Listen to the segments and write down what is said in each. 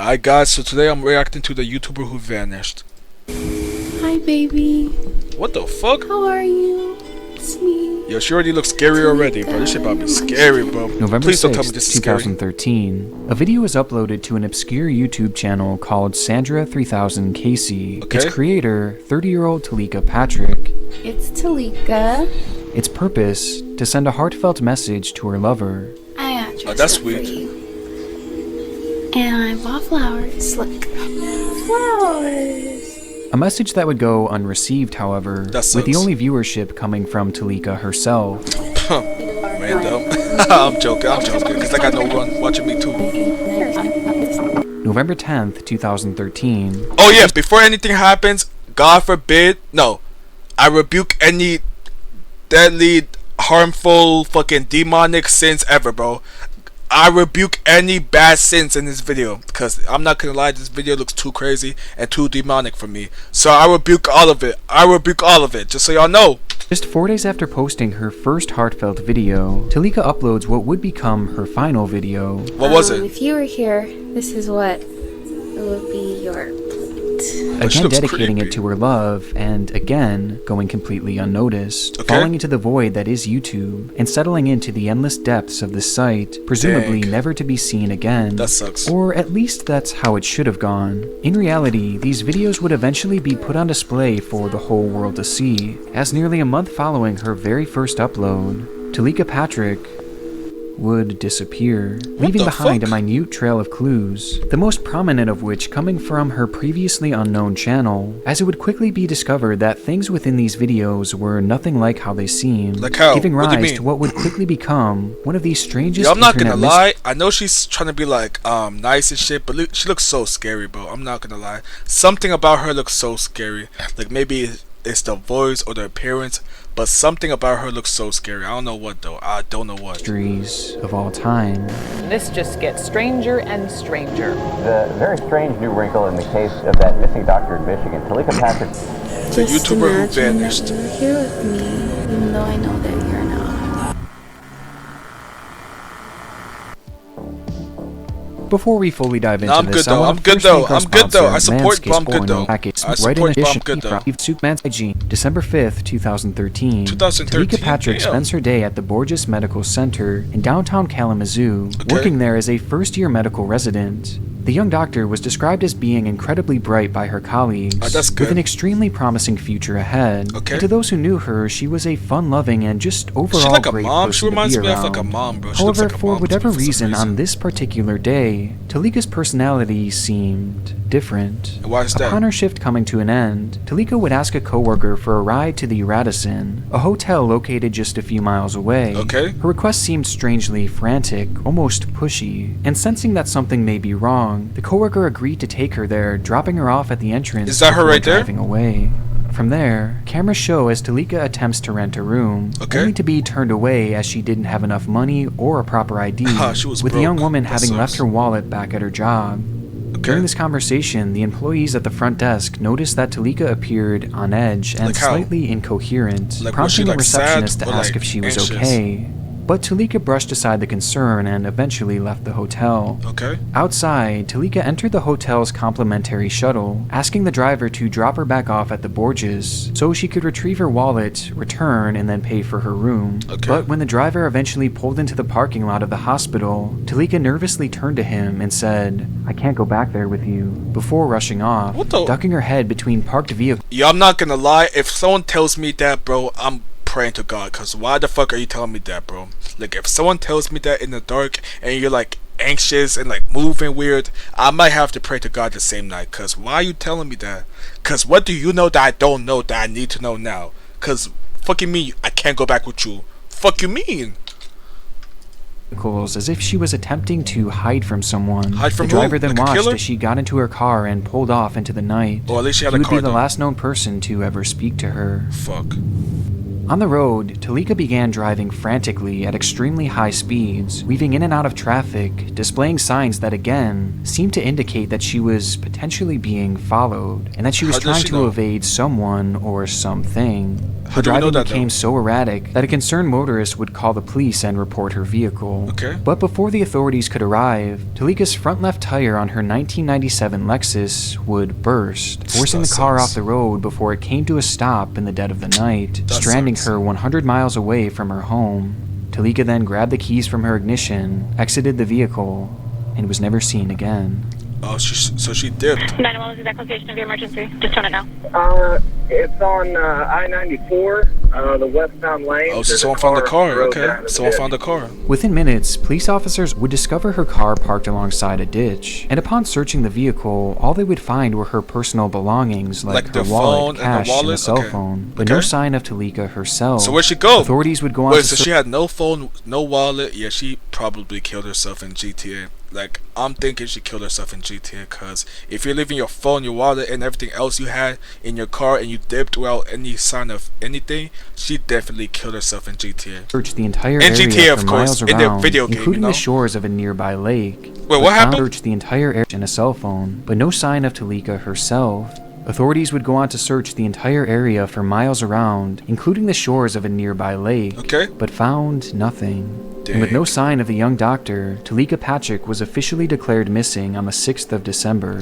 Hi guys, so today I'm reacting to the YouTuber who vanished. Hi, baby. What the fuck? How are you? It's me. Yo, she already looks scary already, bro. This shit about to be scary, bro. November Please don't 6th, tell me this is scary. 2013, a video was uploaded to an obscure YouTube channel called Sandra3000KC. Okay. Its creator, 30-year-old Talika Patrick. It's Talika. Its purpose, to send a heartfelt message to her lover. I got dressed Oh, that's up for sweet. you. And I bought flowers. Look. Flowers. A message that would go unreceived, however, That sucks. with the only viewership coming from Talika herself. Random. I'm joking, because I got no one watching me too. November 10th, 2013. Oh yeah, before anything happens, God forbid, no, I rebuke any deadly, harmful, fucking demonic sins ever, bro. I rebuke any bad sins in this video, because I'm not gonna lie, this video looks too crazy and too demonic for me. So I rebuke all of it. Just so y'all know. Just 4 days after posting her first heartfelt video, Talika uploads what would become her final video. What was it? If you were here, this is what it would be your plate. Oh, she Again looks dedicating creepy. it to her love, and again going completely unnoticed, Okay. falling into the void that is YouTube, and settling into the endless depths of this site, presumably Dang. never to be seen again. That sucks. Or at least that's how it should have gone. In reality, these videos would eventually be put on display for the whole world to see, as nearly a month following her very first upload, Talika Patrick would disappear, leaving the behind fuck? a minute trail of clues, the most prominent of which coming from her previously unknown channel, as it would quickly be discovered that things within these videos were nothing like how they seemed, Like how? giving What do you rise mean? to what would quickly become one of the strangest Yo, I'm not gonna internet lie. I know she's trying to be like nice and shit, but she looks so scary, bro. I'm not gonna lie. Something about her looks so scary. Like maybe it's the voice or the appearance, but something about her looks so scary. I don't know what though. I don't know what. mysteries of all time. This just gets stranger and stranger. The very strange new wrinkle in the case of that missing doctor in Michigan, Talika Patrick. The Just YouTuber who imagine vanished. that you're here with me, even though I know that you're not. Before we fully dive into I'm this, good though, I want I'm to good first though, thank our I'm good though, I sponsor, support, but I'm good Manscaped though. Packets, I right in support, but I'm addition good though. to Superman's hygiene. December 5th, 2013. 2013, Talika Patrick damn. spends her day at the Borges Medical Center in downtown Kalamazoo, Okay. working there as a first-year medical resident. The young doctor was described as being incredibly bright by her colleagues, that's with good. an extremely promising future ahead. Okay. And to those who knew her, she was a fun-loving and just overall She's like a great mom. person She reminds to be me around. of like a mom, bro. She looks However, like a for mom to whatever me for some reason, on this particular day, Talika's personality seemed different. Why is that? Upon her shift coming to an end, Talika would ask a coworker for a ride to the Radisson, a hotel located just a few miles away. Okay. Her request seemed strangely frantic, almost pushy, and sensing that something may be wrong, the coworker agreed to take her there, dropping her off at the entrance Is that her before right there? driving away. From there, cameras show as Talika attempts to rent a room, Okay. only to be turned away as she didn't have enough money or a proper ID, She was with the broke. young woman That having sucks. left her wallet back at her job. During this conversation, the employees at the front desk noticed that Talika appeared on edge and Like how? slightly incoherent, Like, was she, prompting the like, sad receptionist to or, ask like, if she was anxious? okay. But Talika brushed aside the concern and eventually left the hotel. Okay. Outside, Talika entered the hotel's complimentary shuttle, asking the driver to drop her back off at the Borges so she could retrieve her wallet, return, and then pay for her room. Okay. But when the driver eventually pulled into the parking lot of the hospital, Talika nervously turned to him and said, "I can't go back there with you," before rushing off, What the- ducking her head between parked vehicles. Yo, I'm not gonna lie. If someone tells me that, bro, I'm praying to God. Cause why the fuck are you telling me that, bro? Like, if someone tells me that in the dark and you're like anxious and like moving weird, I might have to pray to God the same night. Cause why are you telling me that? Cause what do you know that I don't know that I need to know now? Cause fucking me, I can't go back with you. Fuck you mean? As if she was attempting to hide from someone. Hide from the driver who? then Like a watched killer? as she got into her car and pulled off into the night. Or at least she had He a would car be the though. last known person to ever speak to her. Fuck. On the road, Talika began driving frantically at extremely high speeds, weaving in and out of traffic, displaying signs that again seemed to indicate that she was potentially being followed, and that she was How does trying she to know? evade someone or something. How Her do we know driving that, became though? so erratic that a concerned motorist would call the police and report her vehicle. Okay. But before the authorities could arrive, Talika's front left tire on her 1997 Lexus would burst, forcing the That car sucks. off the road before it came to a stop in the dead of the night, That stranding sucks. her 100 miles away from her home. Talika then grabbed the keys from her ignition, exited the vehicle, and was never seen again. Oh, so she dipped. 911 is the exact location of your emergency. Just turn it now. It's on I-94, the westbound lane. Oh, so There's a someone found the car. road Okay, down to the someone ditch. found the car. Within minutes, police officers would discover her car parked alongside a ditch, and upon searching the vehicle, all they would find were her personal belongings like Like her the wallet, phone and the cash, and a wallet? cell Okay. phone, but no Okay. sign of Talika herself. So where'd she go? Authorities would go on Wait, to so she had no phone, no wallet. Yeah, she probably killed herself in GTA. Like, I'm thinking she killed herself in GTA because if you're leaving your phone, your wallet, and everything else you had in your car and you dipped without any sign of anything, she definitely killed herself in GTA. searched the entire And area GTA, for of course, miles in the around, video game, including you know? the shores of a nearby lake. Wait, what happened? Searched the entire area and a cell phone, but no sign of Talika herself. Authorities would go on to search the entire area for miles around, including the shores of a nearby lake, Okay. but found nothing. And with Dang. no sign of the young doctor, Talika Patrick was officially declared missing on the 6th of December.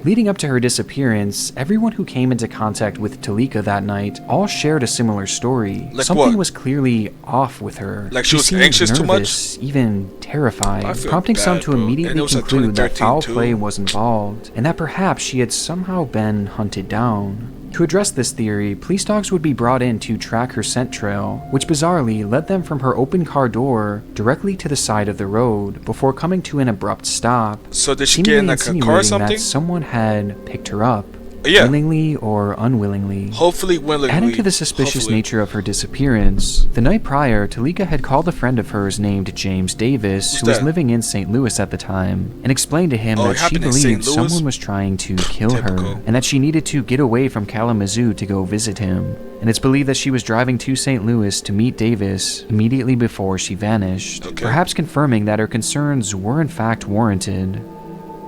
Leading up to her disappearance, everyone who came into contact with Talika that night all shared a similar story. Like Something what? was clearly off with her. Like she was seemed anxious too much? nervous, even I terrified, feel prompting some bad, to bro. And immediately it was like conclude that 2013 foul too. play was involved, and that perhaps she had somehow been hunted down. To address this theory, police dogs would be brought in to track her scent trail, which bizarrely led them from her open car door directly to the side of the road before coming to an abrupt stop, So did she get in seemingly like a car or insinuating something? that someone had picked her up, Yeah. willingly or unwillingly. Hopefully willingly. Adding to the suspicious Hopefully. nature of her disappearance, the night prior, Talika had called a friend of hers named James Davis, Who's who was that? living in St. Louis at the time, and explained to him Oh, it that she happened in St. believed Louis? someone was trying to kill Typical. her, and that she needed to get away from Kalamazoo to go visit him. And it's believed that she was driving to St. Louis to meet Davis immediately before she vanished, Okay. perhaps confirming that her concerns were in fact warranted.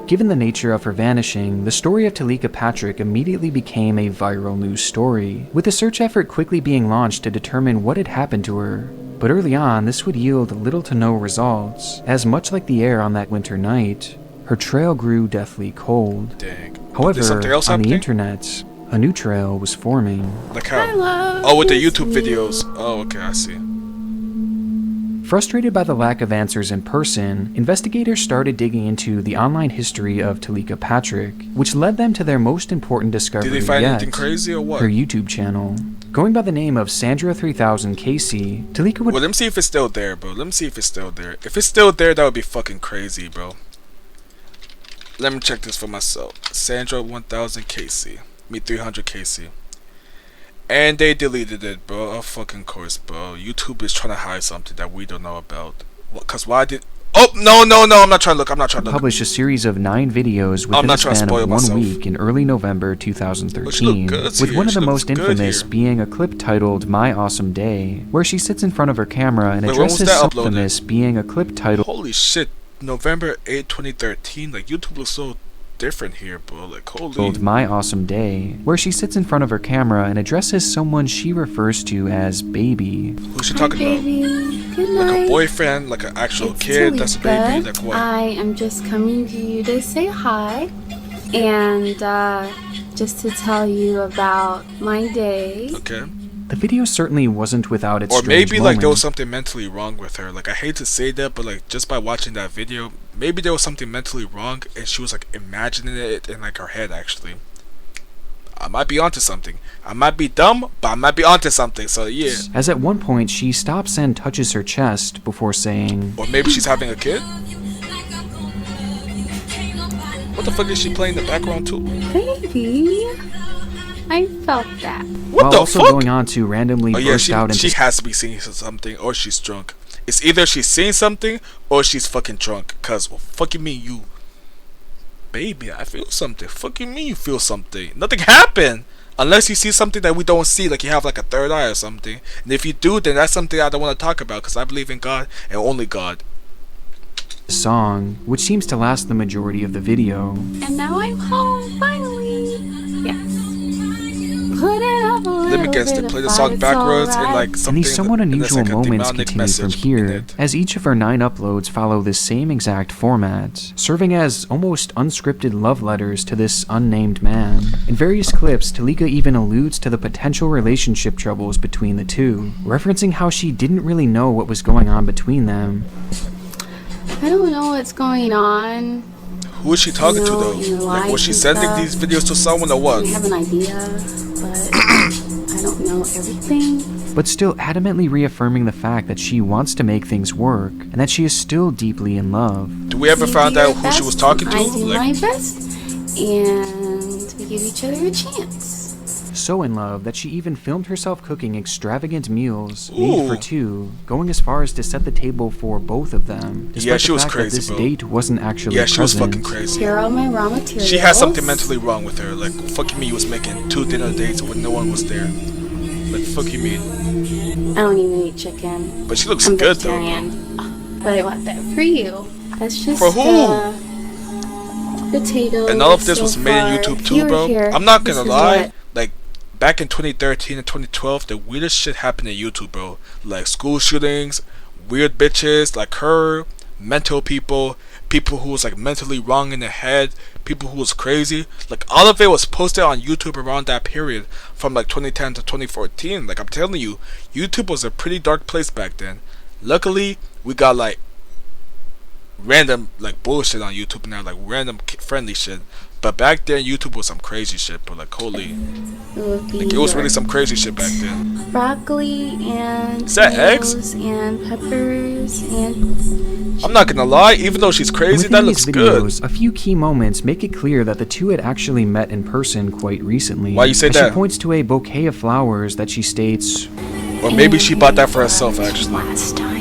Given the nature of her vanishing, the story of Talika Patrick immediately became a viral news story, with a search effort quickly being launched to determine what had happened to her. But early on, this would yield little to no results, as much like the air on that winter night, her trail grew deathly cold. Dang. However, Did something else on the happening? internet, a new trail was forming. Like how? love Oh, with the is YouTube me. videos. Oh, okay, I see. Frustrated by the lack of answers in person, investigators started digging into the online history of Talika Patrick, which led them to their most important discovery Did they find yet, anything crazy or what? her YouTube channel. Going by the name of Sandra3000 Casey, Talika would Well, let me see if it's still there, bro. Let me see if it's still there. If it's still there, that would be fucking crazy, bro. Let me check this for myself. Sandra 1000 Casey. Me 300 Casey. And they deleted it, bro. Of fucking course, bro. YouTube is trying to hide something that we don't know about. Cause why did... Oh, no, I'm not trying to look. I'm not trying to look. publish a series of 9 videos within not the trying to span spoil of 1 myself. week in early November But she 2013, look good with here. one of She the looks most good infamous here. being a clip titled My Awesome Day, where she sits in front of her camera and Wait, when was addresses that so uploaded? infamous being a clip titled Holy shit. November 8, 2013. Like, YouTube looks so different here, bro. Like, holy... My Awesome Day, where she sits in front of her camera and addresses someone she refers to as baby. Who's she Hi, talking about? baby. Good Like night. a boyfriend? Like an actual It's kid that's a baby? Talika. Like what? I am just coming to you to say hi and just to tell you about my day. Okay. The video certainly wasn't without its Or strange maybe like there was moments. something mentally wrong with her. Like I hate to say that, but like just by watching that video, maybe there was something mentally wrong and she was like imagining it in like her head actually. I might be onto something. I might be dumb, but I might be onto something. So yeah. As at one point she stops and touches her chest before saying, Or maybe she's having a kid. What the fuck is she playing in the background too? Baby, I felt that. What while the also fuck? going on to randomly Oh yeah, burst out she into has to be seeing something or she's drunk. It's either she's seeing something or she's fucking drunk. Cause well, fuck you mean you, baby, I feel something. Fuck you mean you feel something? Nothing happened. Unless you see something that we don't see, like you have like a third eye or something. And if you do, then that's something I don't want to talk about, because I believe in God and only God. Song, which seems to last the majority of the video. And now I'm home, finally. Yes. Put it up a Let me little guess, bit they play the of song fight, it's backwards and alright. like something. And these somewhat and there's, unusual like, a moments demonic continue from message in here, it. as each of her 9 uploads follow the same exact format, serving as almost unscripted love letters to this unnamed man. In various clips, Talika even alludes to the potential relationship troubles between the two, referencing how she didn't really know what was going on between them. I don't know what's going on. Who is she talking to though? in your Like, was life she and sending stuff. these videos to someone or what? I have an idea, but I don't know everything. But still adamantly reaffirming the fact that she wants to make things work, and that she is still deeply in love. Do we ever You find do out your who she best, was talking to? I do Like, my best, and we give each other a chance. So in love that she even filmed herself cooking extravagant meals made for Ooh. 2, going as far as to set the table for both of them. Despite Yeah, she the was fact crazy, that this bro. date wasn't actually yeah, she was present. fucking crazy. Here are my raw materials. She had something mentally wrong with her. Like, fuck you mean you was making 2 dinner dates when no one was there? Like, fuck you mean? I don't even eat chicken. But she looks I'm good though. vegetarian. But I want that for you. That's just For who? Potatoes. And all of this was so made on far. YouTube If too, you were bro. here, I'm not this gonna is lie. what- Like, back in 2013 and 2012, the weirdest shit happened on YouTube, bro. Like school shootings, weird bitches like her, mental people, people who was like mentally wrong in the head, people who was crazy. Like, all of it was posted on YouTube around that period, from like 2010 to 2014. Like, I'm telling you, YouTube was a pretty dark place back then. Luckily, we got like random like bullshit on YouTube now, like random friendly shit. But back then, YouTube was some crazy shit, but like, holy, like, it was really some crazy shit back then. broccoli and Is that eggs? tomatoes and peppers and I'm not gonna lie, even though she's crazy, Within that looks these good. videos, a few key moments make it clear that the two had actually met in person quite recently. Why you say as that? She points to a bouquet of flowers that she states, Or maybe she bought that for herself, actually. last time.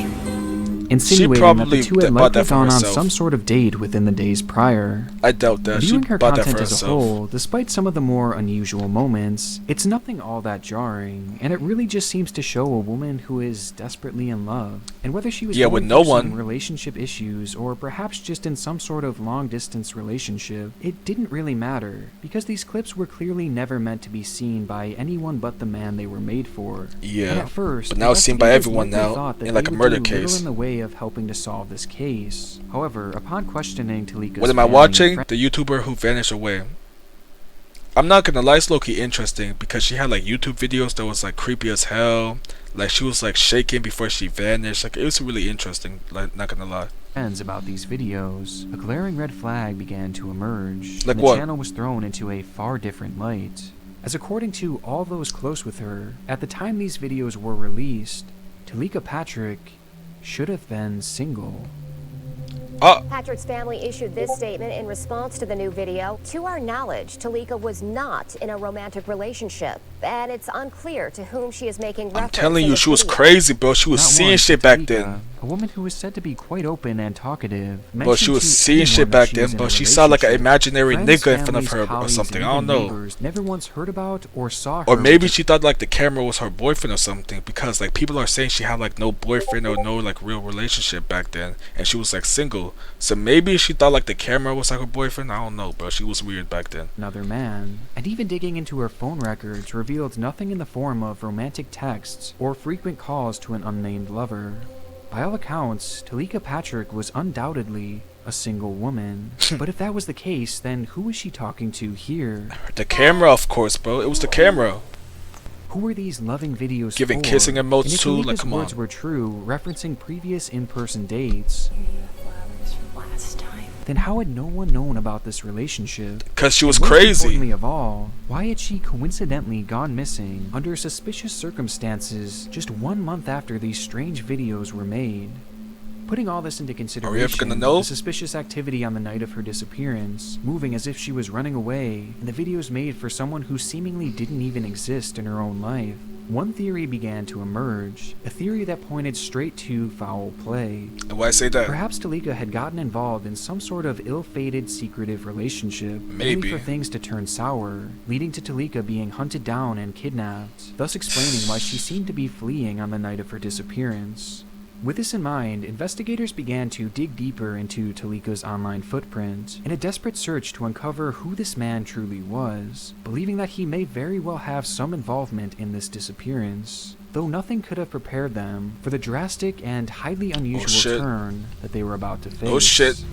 insinuating that probably the two had bought that likely for gone on herself. some sort of date within the days prior. I doubt that. She Viewing her bought that content for as a herself. whole, despite some of the more unusual moments, it's nothing all that jarring, and it really just seems to show a woman who is desperately in love. And whether she was Yeah, going with no through some one. relationship issues, or perhaps just in some sort of long-distance relationship, it didn't really matter, because these clips were clearly never meant to be seen by anyone but the man they were made for. Yeah, And at first, but now it's seen by investigators everyone likely now, thought that in like they a would murder do little case. in the way of helping to solve this case. However, upon questioning Talika's What am I family and watching? friends- The YouTuber who vanished away. I'm not gonna lie, it's low-key interesting because she had like YouTube videos that was like creepy as hell. Like, she was like shaking before she vanished. Like, it was really interesting, like, not gonna lie. friends about these videos, a glaring red flag began to emerge, Like and the what? channel was thrown into a far different light. As according to all those close with her, at the time these videos were released, Talika Patrick should have been single. Patrick's family issued this statement in response to the new video. To our knowledge, Talika was not in a romantic relationship, and it's unclear to whom she is making reference. I'm telling in you, this she was video. crazy, bro. She was Not seeing once, shit but back then. Talika, a woman who was said to be quite open and talkative. But she mentioned was to seeing anyone shit that back she then, was in but a she saw like an relationship. imaginary Friends, nigga in front of families, her or colleagues, something. and I don't even know. neighbors never once heard about or saw her. Or maybe with she thought like the camera was her boyfriend or something, because like people are saying she had like no boyfriend or no like real relationship back then, and she was like single. So maybe she thought like the camera was like her boyfriend. I don't know, bro. She was weird back then. another man, and even digging into her phone records revealed nothing in the form of romantic texts or frequent calls to an unnamed lover. By all accounts, Talika Patrick was undoubtedly a single woman. But if that was the case, then who was she talking to here? The camera, of course, bro. It was the camera. Who were these loving videos Giving for? kissing emotes And if too, like, Talika's come words on. were true, referencing previous in-person dates, Last time. then how had no one known about this relationship? Cause she was And most crazy. importantly of all, why had she coincidentally gone missing under suspicious circumstances just 1 month after these strange videos were made? Putting all this into consideration, gonna know? the suspicious activity on the night of her disappearance, moving as if she was running away, and the videos made for someone who seemingly didn't even exist in her own life, one theory began to emerge, a theory that pointed straight to foul play. And why I say that? Perhaps Talika had gotten involved in some sort of ill-fated secretive relationship, Maybe. only for things to turn sour, leading to Talika being hunted down and kidnapped, thus explaining why she seemed to be fleeing on the night of her disappearance. With this in mind, investigators began to dig deeper into Talika's online footprint in a desperate search to uncover who this man truly was, believing that he may very well have some involvement in this disappearance, though nothing could have prepared them for the drastic and highly unusual turn that they were about to face. Oh shit.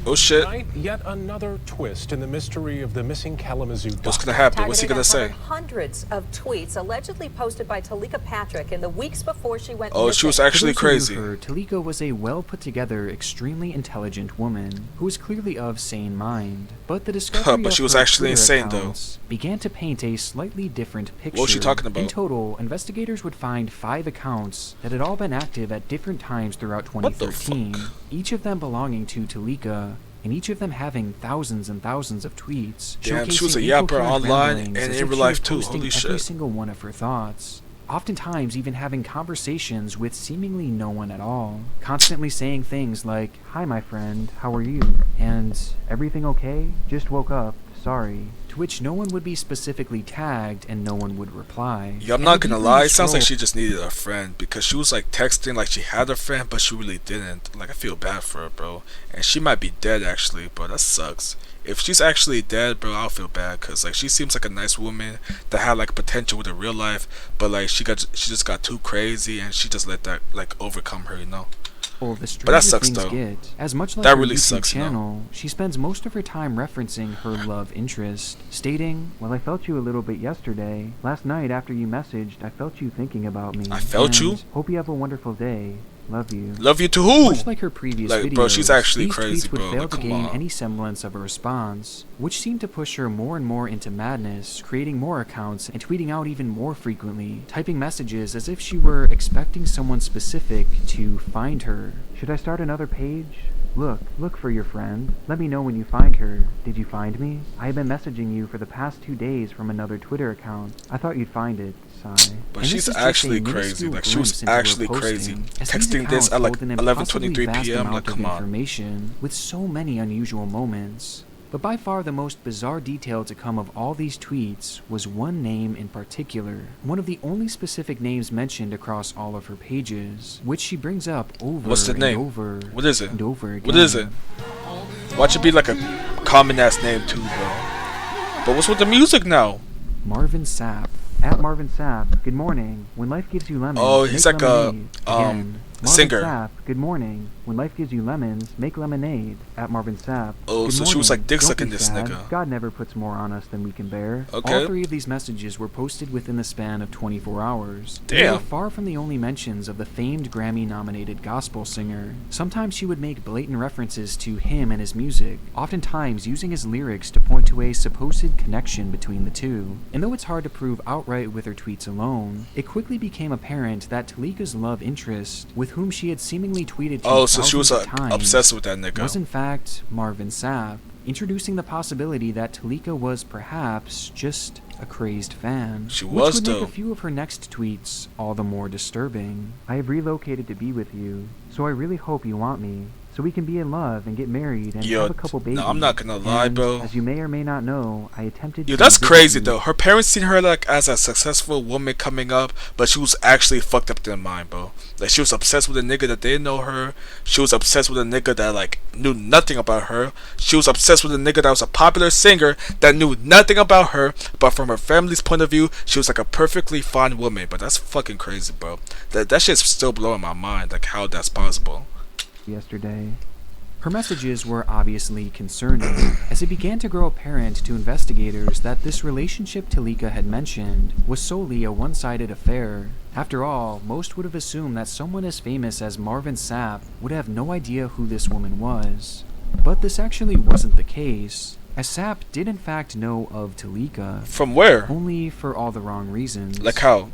Oh shit. Tonight, yet another twist in the mystery of the missing Kalamazoo doctor. What's gonna happen? What's he gonna say? Hundreds of tweets allegedly posted by Talika Patrick in the weeks before she went Oh, missing. she was actually crazy. Talika was a well put together, extremely intelligent woman who was clearly of sane mind, but the discovery But she of was her actually Twitter insane, though. accounts began to paint a slightly different picture. What was she talking about? In total, investigators would find 5 accounts that had all been active at different times throughout 2013, each of them belonging to Talika, and each of them having thousands and thousands of tweets. Damn, she was a showcasing yapper incoherent online ramblings and as in if real she life was too. posting Holy every shit. single one of her thoughts. Oftentimes even having conversations with seemingly no one at all. Constantly saying things like, "Hi my friend, how are you?" and "Everything okay? Just woke up, sorry." To which no one would be specifically tagged and no one would reply. Yeah, I'm not gonna lie, it sounds like she just needed a friend, because she was like texting like she had a friend, but she really didn't. Like, I feel bad for her, bro. And she might be dead actually, bro. That sucks. If she's actually dead, bro, I'll feel bad, cause like she seems like a nice woman that had like potential with her real life, but like she just got too crazy and she just let that like overcome her, you know. Well, the But that stranger sucks things though. get, as much like That her really YouTube sucks, you know. channel, she spends most of her time referencing her love interest, stating, "Well, I felt you a little bit yesterday. Last night after you messaged, I felt you thinking about me. I felt you? And hope you have a wonderful day. Love you." Love you to who? Much like her previous Like, videos, bro, she's actually these crazy, tweets would bro. fail Like, to come gain on. any semblance of a response, which seemed to push her more and more into madness, creating more accounts and tweeting out even more frequently, typing messages as if she were expecting someone specific to find her. "Should I start another page? Look for your friend. Let me know when you find her. Did you find me? I have been messaging you for the past 2 days from another Twitter account. I thought you'd find it. Sigh." But And she's this is just a actually crazy. minuscule Like, she was glimpse into her actually crazy. posting, as these Texting this accounts at like hold an 11:23 impossibly vast p.m. Like, amount of come on. information with so many unusual moments. But by far the most bizarre detail to come of all these tweets was one name in particular, one of the only specific names mentioned across all of her pages, which she brings up over What's the and name? over What is it? and over again. What is it? Watch it be like a common ass name too, bro. But what's with the music now? Marvin Sapp. At Marvin Sapp, good morning. When life gives you lemons, Oh, he's make like a, lemonade. Again, Marvin singer. Sapp, good morning. When life gives you lemons, make lemonade. At Marvin Sapp. Oh, good so she was morning. like dick Don't sucking be this sad. nigga. God never puts more on us than we can bear. Okay. All 3 of these messages were posted within the span of 24 hours. They Damn. were far from the only mentions of the famed Grammy-nominated gospel singer. Sometimes she would make blatant references to him and his music, oftentimes using his lyrics to point to a supposed connection between the two. And though it's hard to prove outright with her tweets alone, it quickly became apparent that Talika's love interest, with whom she had seemingly tweeted to Oh, so she was thousands of times, obsessed with that nigga. was in fact Marvin Sapp, introducing the possibility that Talika was perhaps just a crazed fan. She which was, would make though. a few of her next tweets all the more disturbing. "I have relocated to be with you, so I really hope you want me, so we can be in love and get married and Yo, have a couple babies. no, I'm not gonna lie, And, bro. as you may or may not know, I attempted Yo, to that's visit crazy you." though. Her parents seen her like as a successful woman coming up, but she was actually fucked up in their mind, bro. Like, she was obsessed with a nigga that didn't know her. She was obsessed with a nigga that like knew nothing about her. She was obsessed with a nigga that was a popular singer that knew nothing about her. But from her family's point of view, she was like a perfectly fine woman. But that's fucking crazy, bro. That shit's still blowing my mind. Like, how that's possible. Yesterday. Her messages were obviously concerning, as it began to grow apparent to investigators that this relationship Talika had mentioned was solely a one-sided affair. After all, most would have assumed that someone as famous as Marvin Sapp would have no idea who this woman was. But this actually wasn't the case, as Sapp did in fact know of Talika. From where? Only for all the wrong reasons. Like how?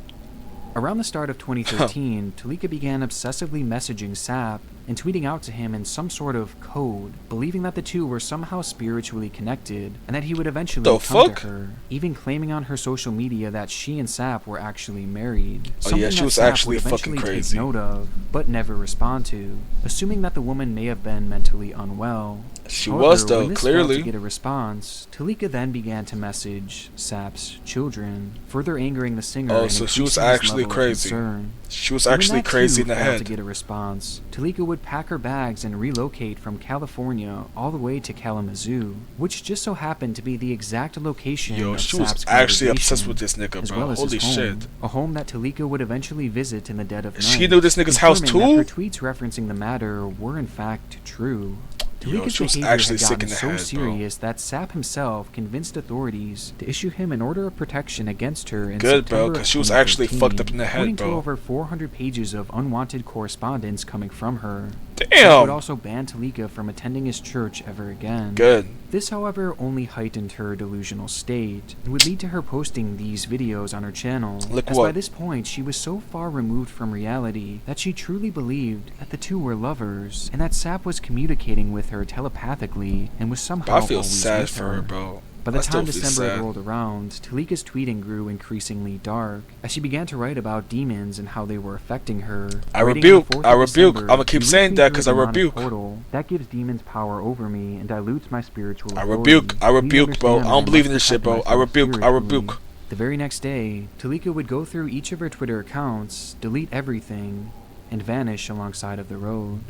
Around the start of 2013, Talika began obsessively messaging Sapp and tweeting out to him in some sort of code, believing that the two were somehow spiritually connected and that he would eventually come to her, even claiming on her social media that she and Sapp were actually married. Oh yeah, she was actually fucking crazy. Take note of, but never respond to, assuming that the woman may have been mentally unwell. She However, was though, when this clearly. failed to get a response, Talika then began to message Sapp's children, further angering the singer. Oh, so she was actually crazy. She was actually crazy in the head. To get a response, Talika would pack her bags and relocate from California all the way to Kalamazoo, which just so happened to be the exact location Yo, of she was Sapp's actually congregation, obsessed with this nigga, as bro. well as Holy his home, shit. a home that Talika would eventually visit in the dead of night. She knew this nigga's house confirming that too? her tweets referencing the matter were in fact true. Yo, Talika's she was behavior actually had sick gotten in the so head, serious that Sapp himself convinced authorities to issue him an order of protection against her in Good, bro, September because of she was actually 2013, fucked up in the head, pointing bro. to over 400 pages of unwanted correspondence coming from her. Damn. Sapp would also ban Talika from attending his church ever again. Good. This, however, only heightened her delusional state and would lead to her posting these videos on her channel. Look as what? by this point, she was so far removed from reality that she truly believed that the two were lovers and that Sapp was communicating with her telepathically and was somehow I feel always sad with for her. her, bro. By the I still time feel December sad. rolled around, Talika's tweeting grew increasingly dark as she began to write about demons and how they were affecting her. I Writing on the rebuke. 4th I of rebuke. December, I'ma keep "You saying lead me that through 'cause a I demonic rebuke. portal that gives demons power over me and dilutes my spiritual I authority. rebuke. I Please rebuke, bro. I understand don't that believe in must this shit, bro. protect I myself rebuke. I spiritually." rebuke. The very next day, Talika would go through each of her Twitter accounts, delete everything, and vanish alongside of the road.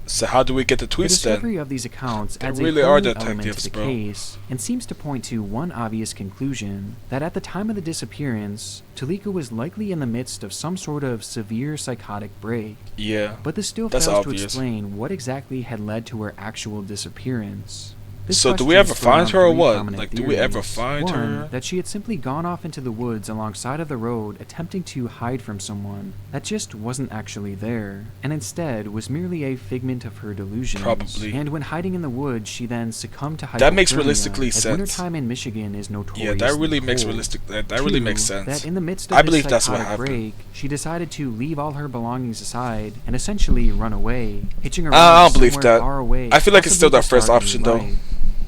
So how do we get the The tweets discovery then? of these accounts They adds really a are whole new element detectives, to the bro. case and seems to point to one obvious conclusion, that at the time of the disappearance, Talika was likely in the midst of some sort of severe psychotic break. Yeah. But this still That's fails obvious. to explain what exactly had led to her actual disappearance. This So do we question ever spurred find on her or three what? prominent Like, do we ever theories. find One, her? that she had simply gone off into the woods alongside of the road attempting to hide from someone that just wasn't actually there, and instead was merely a figment of her delusions. Probably. And when hiding in the woods, she then succumbed to hypothermia. That makes realistically as sense. wintertime in Michigan is notorious. Yeah, that really makes realistic. That really Two, makes sense. That in the midst of I this believe that's what psychotic happened. break, she decided to leave all her belongings aside and essentially run away, hitching a ride I don't believe somewhere that. far away, I feel like it's still possibly that to first start a new option, though. life.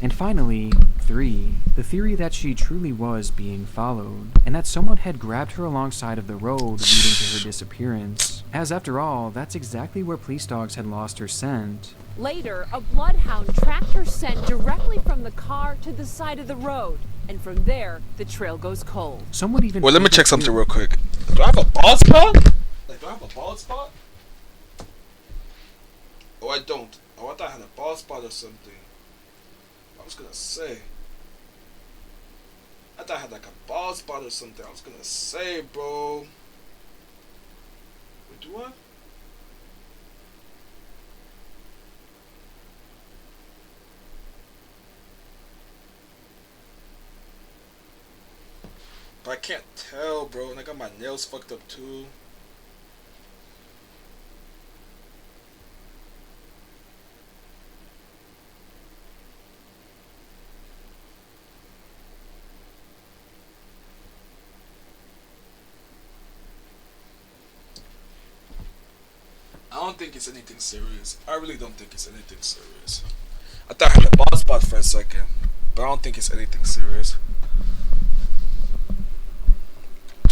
And finally, 3. The theory that she truly was being followed, and that someone had grabbed her alongside of the road leading to her disappearance. As after all, that's exactly where police dogs had lost her scent. Later, a bloodhound tracked her scent directly from the car to the side of the road, and from there, the trail goes cold. Some would even Well, let me further check something theory- real quick. Do I have a bald spot? Like, do I have a bald spot? Oh, I don't. Oh, I thought I had a bald spot or something. I was gonna say. I thought I had like a bald spot or something. I was gonna say, bro. Wait, do I? But I can't tell, bro. And I got my nails fucked up too. I don't think it's anything serious. I really don't think it's anything serious. I thought I had a bald spot for a second, but I don't think it's anything serious.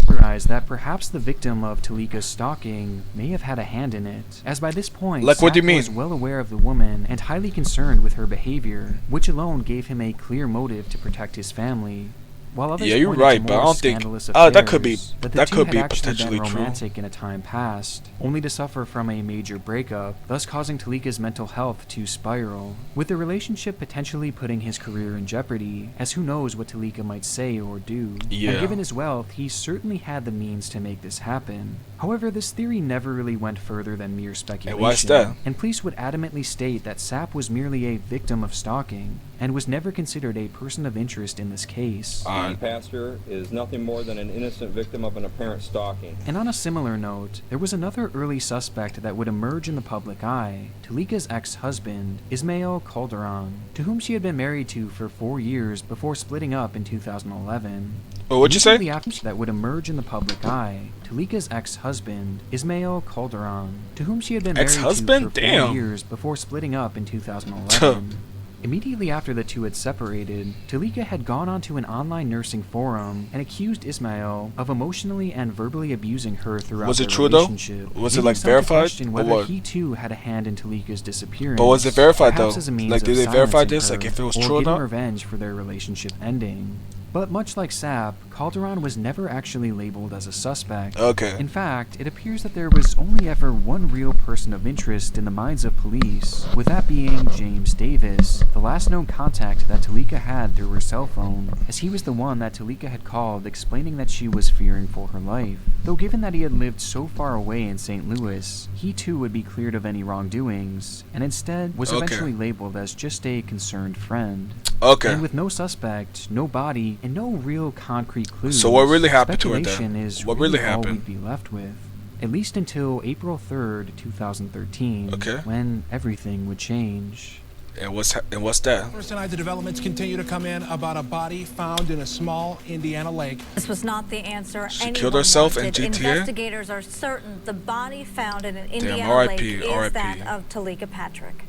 theorized that perhaps the victim of Talika's stalking may have had a hand in it, as by this point, Like, what do you Sapp mean? was well aware of the woman and highly concerned with her behavior, which alone gave him a clear motive to protect his family. While others Yeah, you're pointed to right, but I more don't think- scandalous that could be- affairs, that the that two could had be actually potentially been true. romantic in a time past, only to suffer from a major breakup, thus causing Talika's mental health to spiral, with the relationship potentially putting his career in jeopardy, as who knows what Talika might say or do. Yeah. And given his wealth, he certainly had the means to make this happen. However, this theory never really went further than mere speculation. why is that? And police would adamantly state that Sapp was merely a victim of stalking, and was never considered a person of interest in this case. Alright. Pastor is nothing more than an innocent victim of an apparent stalking. And on a similar note, there was another early suspect that would emerge in the public eye, Talika's ex-husband, Ismael Calderon, to whom she had been married to for 4 years before splitting up in 2011. Oh, what'd you say? Immediately after that would emerge in the public eye, Talika's ex-husband, Ismael Calderon, to whom she had been married to Ex-husband? for 4 Damn. years before splitting up in 2011. Immediately after the two had separated, Talika had gone onto an online nursing forum and accused Ismael of emotionally and verbally abusing her throughout Was it their true though? relationship. Was it leading like some to verified? question Or whether what? he too had a hand in Talika's disappearance. But was it verified perhaps though? as a means Like, of did they verify silencing this? Like, her if it was or true or getting not? revenge for their relationship ending. But much like Sapp, Calderon was never actually labeled as a suspect. Okay. In fact, it appears that there was only ever one real person of interest in the minds of police, with that being James Davis, the last known contact that Talika had through her cell phone, as he was the one that Talika had called explaining that she was fearing for her life. Though given that he had lived so far away in St. Louis, he too would be cleared of any wrongdoings, and instead was eventually labeled as just a concerned friend. Okay. And with no suspect, no body, and no real concrete clues, So what really happened to her then? speculation is What really really all happened? we'd be left with. At least until April 3rd, 2013, Okay. when everything would change. And what's that? First tonight, the developments continue to come in about a body found in a small Indiana lake. This was not the answer She anyone killed herself in wanted. GTA? Investigators are certain the body found in an Indiana R.I.P., lake is R.I.P.. that of Talika Patrick.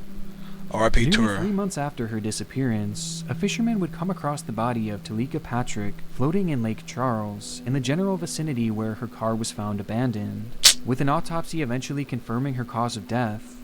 R.I.P. to Nearly her. 3 months after her disappearance, a fisherman would come across the body of Talika Patrick floating in Lake Charles, in the general vicinity where her car was found abandoned, with an autopsy eventually confirming her cause of death,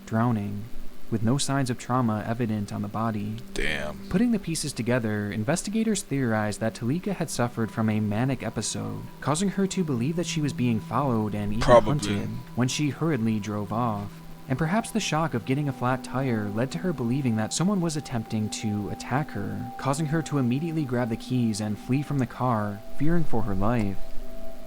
drowning, with no signs of trauma evident on the body. Damn. Putting the pieces together, investigators theorized that Talika had suffered from a manic episode, causing her to believe that she was being followed and even Probably. hunted when she hurriedly drove off. And perhaps the shock of getting a flat tire led to her believing that someone was attempting to attack her, causing her to immediately grab the keys and flee from the car, fearing for her life.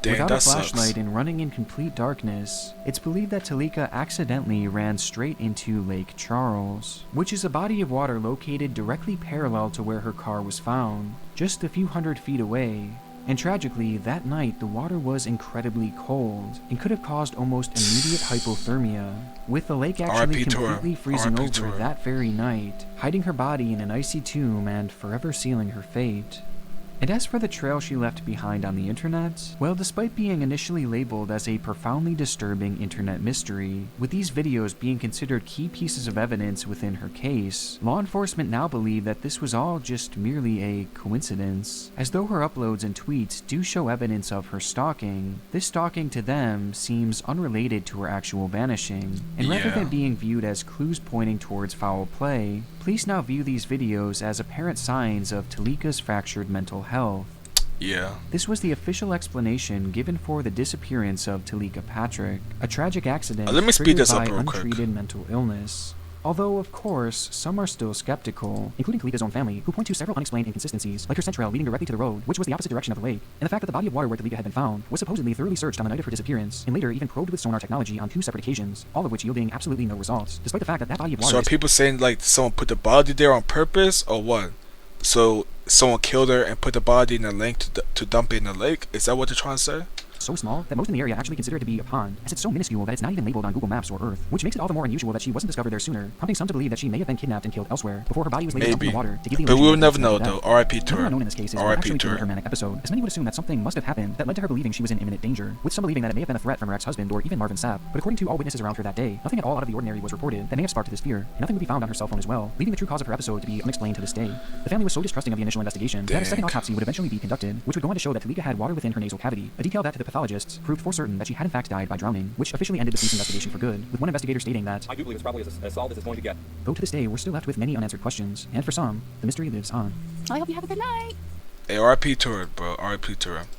Damn, Without that a flashlight sucks. and running in complete darkness, it's believed that Talika accidentally ran straight into Lake Charles, which is a body of water located directly parallel to where her car was found, just a few hundred feet away. And tragically, that night the water was incredibly cold and could have caused almost immediate hypothermia, with the lake actually R.I.P. to her. completely freezing R.I.P. to over her. that very night, hiding her body in an icy tomb and forever sealing her fate. And as for the trail she left behind on the internet, well, despite being initially labeled as a profoundly disturbing internet mystery, with these videos being considered key pieces of evidence within her case, law enforcement now believe that this was all just merely a coincidence. As though her uploads and tweets do show evidence of her stalking, this stalking to them seems unrelated to her actual vanishing, and rather Yeah. than being viewed as clues pointing towards foul play, police now view these videos as apparent signs of Talika's fractured mental health. Yeah. This was the official explanation given for the disappearance of Talika Patrick, a tragic accident Let me speed triggered this up by real quick. untreated mental illness. Although, of course, some are still skeptical, including Talika's own family, who point to several unexplained inconsistencies, like her scent trail leading directly to the road, which was the opposite direction of the lake, and the fact that the body of water where Talika had been found was supposedly thoroughly searched on the night of her disappearance, and later even probed with sonar technology on 2 separate occasions, all of which yielding absolutely no results, despite the fact that that body of water So are is people saying like someone put the body there on purpose or what? So someone killed her and put the body in a lake to dump it in the lake? Is that what they're trying to say? so small that most in the area actually consider it to be a pond, as it's so minuscule that it's not even labeled on Google Maps or Earth, which makes it all the more unusual that she wasn't discovered there sooner, prompting some to believe that she may have been kidnapped and killed elsewhere before her body was laid dumped in the water to give the But illusion we will of never an know accidental though. death. R.I.P. to Another her. unknown in this case is what R.I.P. actually to triggered her her. manic episode, as many would assume that something must have happened that led to her believing she was in imminent danger, with some believing that it may have been a threat from her ex-husband or even Marvin Sapp. But according to all witnesses around her that day, nothing at all out of the ordinary was reported that may have sparked this fear, and nothing would be found on her cell phone as well, leaving the true cause of her episode to be unexplained to this day. The family was so distrusting of the initial investigation that a second autopsy would eventually be conducted, which would go on to show that Talika had water within her nasal cavity, a detail that to the pathologists proved for certain that she had in fact died by drowning, which officially ended the police investigation for good, with one investigator stating that, I do believe it's probably as solved as it's going to get. though to this day we're still left with many unanswered questions, and for some, the mystery lives on. I hope you have a good night. Hey, R.I.P. to her, bro. R.I.P. to her.